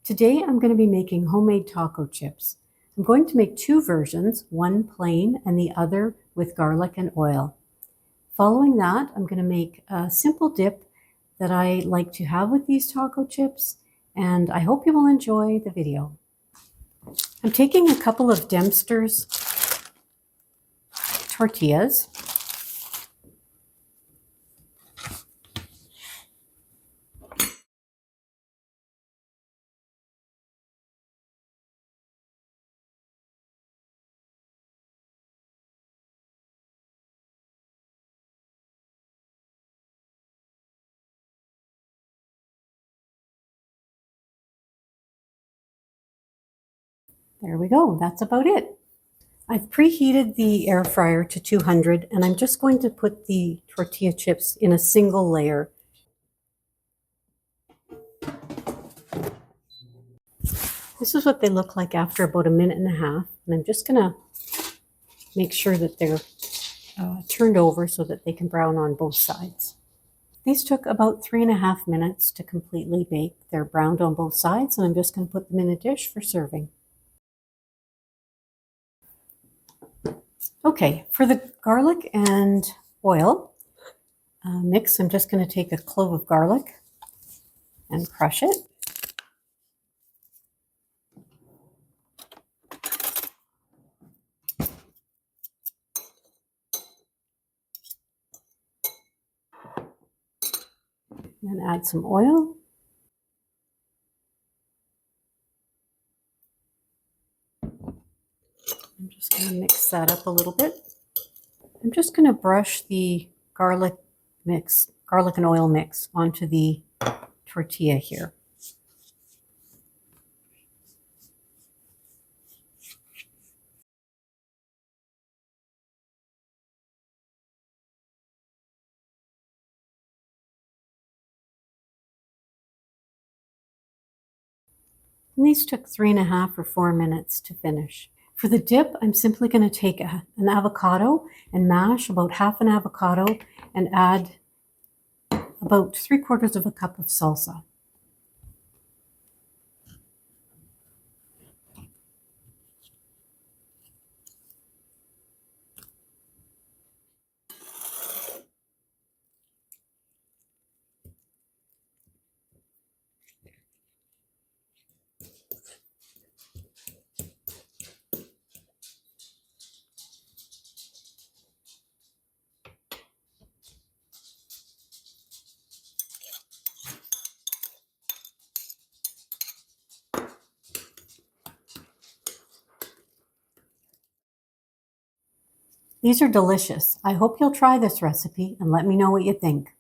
Today I'm going to be making homemade taco chips. I'm going to make two versions, one plain and the other with garlic and oil. Following that, I'm going to make a simple dip that I like to have with these taco chips, and I hope you will enjoy the video. I'm taking a couple of Dempster's tortillas. There we go, that's about it. I've preheated the air fryer to 200 and I'm just going to put the tortilla chips in a single layer. This is what they look like after about a minute and a half, and I'm just gonna make sure that they're turned over so that they can brown on both sides. These took about 3.5 minutes to completely bake. They're browned on both sides, and I'm just going to put them in a dish for serving. Okay, for the garlic and oil mix, I'm just going to take a clove of garlic and crush it. And add some oil. I'm just going to mix that up a little bit. I'm just going to brush the garlic and oil mix onto the tortilla here. And these took 3.5 or 4 minutes to finish. For the dip, I'm simply going to take an avocado and mash about half an avocado and add about 3/4 of a cup of salsa. These are delicious. I hope you'll try this recipe and let me know what you think.